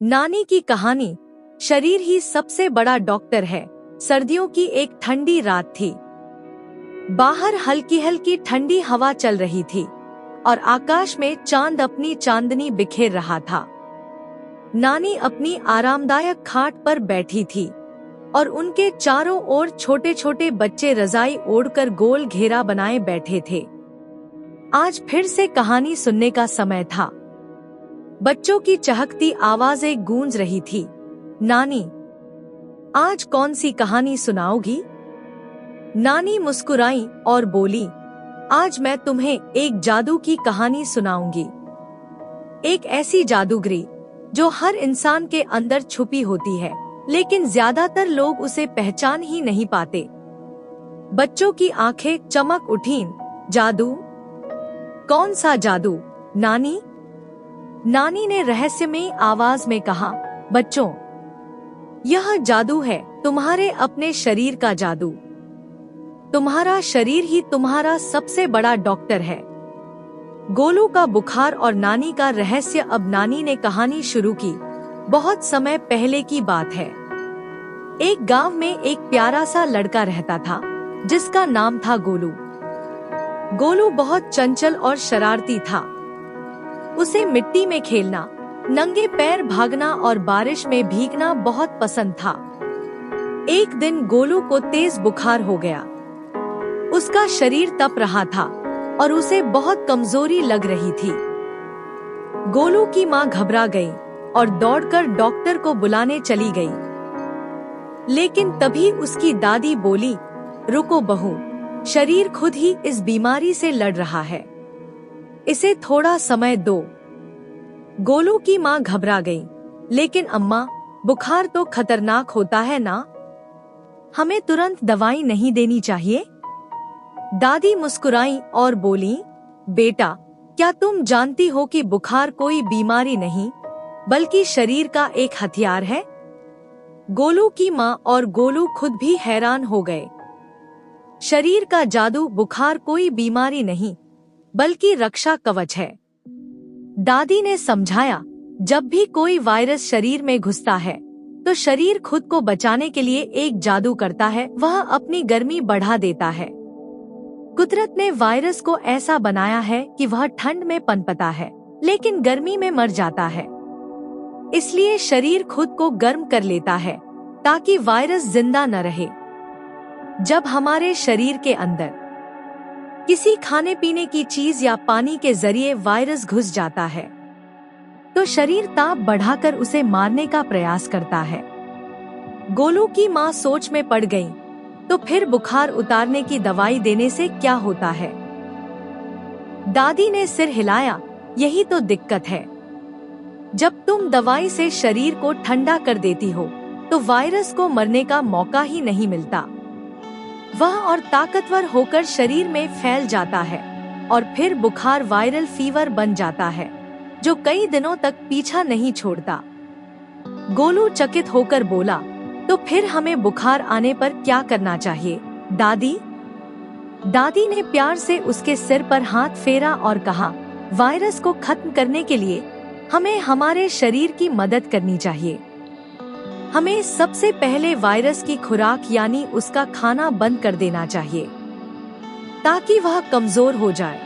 नानी की कहानी। शरीर ही सबसे बड़ा डॉक्टर है। सर्दियों की एक ठंडी रात थी। बाहर हल्की हल्की ठंडी हवा चल रही थी और आकाश में चांद अपनी चांदनी बिखेर रहा था। नानी अपनी आरामदायक खाट पर बैठी थी और उनके चारों ओर छोटे छोटे बच्चे रजाई ओढ़कर गोल घेरा बनाए बैठे थे। आज फिर से कहानी सुनने का समय था। बच्चों की चहकती आवाजें गूंज रही थी। नानी, आज कौन सी कहानी सुनाओगी? नानी मुस्कुराई और बोली, आज मैं तुम्हें एक जादू की कहानी सुनाऊंगी। एक ऐसी जादूगरी जो हर इंसान के अंदर छुपी होती है, लेकिन ज्यादातर लोग उसे पहचान ही नहीं पाते। बच्चों की आंखें चमक उठीं। जादू? कौन सा जादू नानी? नानी ने रहस्यमयी आवाज में कहा, बच्चों, यह जादू है तुम्हारे अपने शरीर का जादू। तुम्हारा शरीर ही तुम्हारा सबसे बड़ा डॉक्टर है। गोलू का बुखार और नानी का रहस्य। अब नानी ने कहानी शुरू की। बहुत समय पहले की बात है। एक गांव में एक प्यारा सा लड़का रहता था जिसका नाम था गोलू। गोलू बहुत चंचल और शरारती था। उसे मिट्टी में खेलना, नंगे पैर भागना और बारिश में भीगना बहुत पसंद था। एक दिन गोलू को तेज बुखार हो गया। उसका शरीर तप रहा था और उसे बहुत कमजोरी लग रही थी। गोलू की माँ घबरा गई और दौड़कर डॉक्टर को बुलाने चली गई। लेकिन तभी उसकी दादी बोली, रुको बहू, शरीर खुद ही इस बीमारी से लड़ रहा है, इसे थोड़ा समय दो। गोलू की माँ घबरा गई, लेकिन अम्मा, बुखार तो खतरनाक होता है ना, हमें तुरंत दवाई नहीं देनी चाहिए? दादी मुस्कुराई और बोली, बेटा, क्या तुम जानती हो कि बुखार कोई बीमारी नहीं बल्कि शरीर का एक हथियार है? गोलू की माँ और गोलू खुद भी हैरान हो गए। शरीर का जादू? बुखार कोई बीमारी नहीं बल्कि रक्षा कवच है। दादी ने समझाया, जब भी कोई वायरस शरीर में घुसता है तो शरीर खुद को बचाने के लिए एक जादू करता है, वह अपनी गर्मी बढ़ा देता है। कुदरत ने वायरस को ऐसा बनाया है कि वह ठंड में पनपता है लेकिन गर्मी में मर जाता है। इसलिए शरीर खुद को गर्म कर लेता है ताकि वायरस जिंदा न रहे। जब हमारे शरीर के अंदर किसी खाने पीने की चीज या पानी के जरिए वायरस घुस जाता है तो शरीर ताप बढ़ाकर उसे मारने का प्रयास करता है। गोलू की माँ सोच में पड़ गई, तो फिर बुखार उतारने की दवाई देने से क्या होता है? दादी ने सिर हिलाया, यही तो दिक्कत है। जब तुम दवाई से शरीर को ठंडा कर देती हो तो वायरस को मरने का मौका ही नहीं मिलता। वह और ताकतवर होकर शरीर में फैल जाता है और फिर बुखार वायरल फीवर बन जाता है जो कई दिनों तक पीछा नहीं छोड़ता। गोलू चकित होकर बोला, तो फिर हमें बुखार आने पर क्या करना चाहिए दादी? दादी ने प्यार से उसके सिर पर हाथ फेरा और कहा, वायरस को खत्म करने के लिए हमें हमारे शरीर की मदद करनी चाहिए। हमें सबसे पहले वायरस की खुराक यानी उसका खाना बंद कर देना चाहिए ताकि वह कमजोर हो जाए।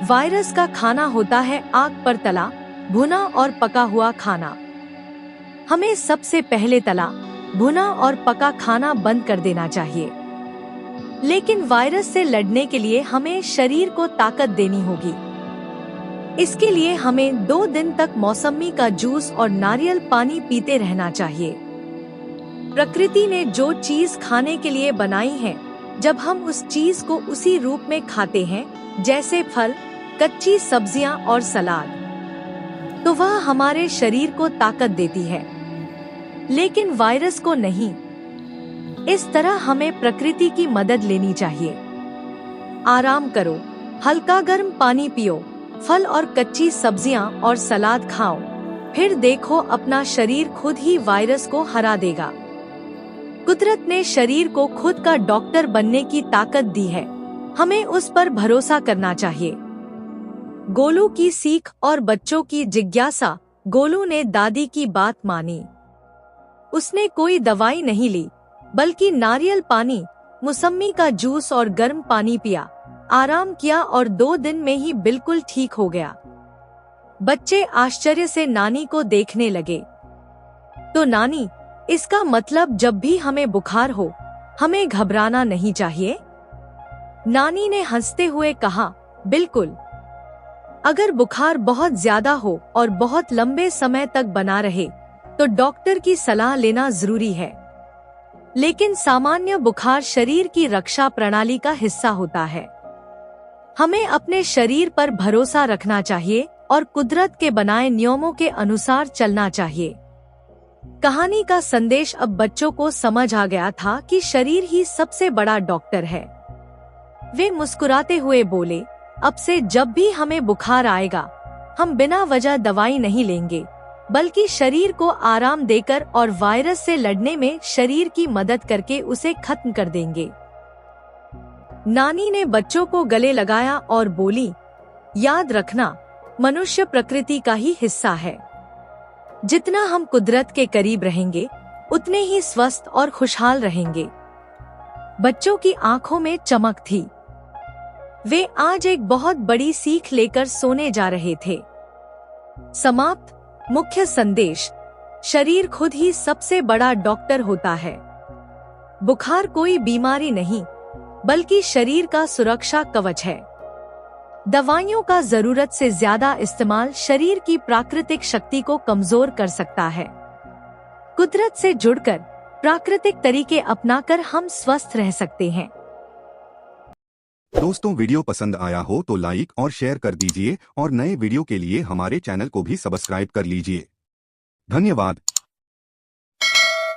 वायरस का खाना होता है आग पर तला, भुना और पका हुआ खाना। हमें सबसे पहले तला, भुना और पका खाना बंद कर देना चाहिए। लेकिन वायरस से लड़ने के लिए हमें शरीर को ताकत देनी होगी। इसके लिए हमें 2 दिन तक मौसमी का जूस और नारियल पानी पीते रहना चाहिए। प्रकृति ने जो चीज खाने के लिए बनाई है, जब हम उस चीज को उसी रूप में खाते हैं, जैसे फल, कच्ची सब्जियां और सलाद, तो वह हमारे शरीर को ताकत देती है, लेकिन वायरस को नहीं। इस तरह हमें प्रकृति की मदद लेनी चाहिए। आराम करो, हल्का गर्म पानी पियो, फल और कच्ची सब्जियां और सलाद खाओ, फिर देखो अपना शरीर खुद ही वायरस को हरा देगा। कुदरत ने शरीर को खुद का डॉक्टर बनने की ताकत दी है, हमें उस पर भरोसा करना चाहिए। गोलू की सीख और बच्चों की जिज्ञासा गोलू ने दादी की बात मानी। उसने कोई दवाई नहीं ली, बल्कि नारियल पानी, मौसम्मी का जूस और गर्म पानी पिया, आराम किया और 2 दिन में ही बिल्कुल ठीक हो गया। बच्चे आश्चर्य से नानी को देखने लगे। तो नानी, इसका मतलब जब भी हमें बुखार हो, हमें घबराना नहीं चाहिए? नानी ने हंसते हुए कहा, बिल्कुल। अगर बुखार बहुत ज्यादा हो और बहुत लंबे समय तक बना रहे, तो डॉक्टर की सलाह लेना जरूरी है। लेकिन सामान्य बुखार शरीर की रक्षा प्रणाली का हिस्सा होता है। हमें अपने शरीर पर भरोसा रखना चाहिए और कुदरत के बनाए नियमों के अनुसार चलना चाहिए। कहानी का संदेश अब बच्चों को समझ आ गया था कि शरीर ही सबसे बड़ा डॉक्टर है। वे मुस्कुराते हुए बोले, अब से जब भी हमें बुखार आएगा, हम बिना वजह दवाई नहीं लेंगे, बल्कि शरीर को आराम देकर और वायरस से लड़ने में शरीर की मदद करके उसे खत्म कर देंगे। नानी ने बच्चों को गले लगाया और बोली, याद रखना, मनुष्य प्रकृति का ही हिस्सा है। जितना हम कुदरत के करीब रहेंगे, उतने ही स्वस्थ और खुशहाल रहेंगे। बच्चों की आंखों में चमक थी। वे आज एक बहुत बड़ी सीख लेकर सोने जा रहे थे। समाप्त। मुख्य संदेश, शरीर खुद ही सबसे बड़ा डॉक्टर होता है। बुखार कोई बीमारी नहीं, बल्कि शरीर का सुरक्षा कवच है। दवाइयों का जरूरत से ज्यादा इस्तेमाल शरीर की प्राकृतिक शक्ति को कमजोर कर सकता है। कुदरत से जुड़कर प्राकृतिक तरीके अपनाकर हम स्वस्थ रह सकते हैं। दोस्तों, वीडियो पसंद आया हो तो लाइक और शेयर कर दीजिए और नए वीडियो के लिए हमारे चैनल को भी सब्सक्राइब कर लीजिए। धन्यवाद।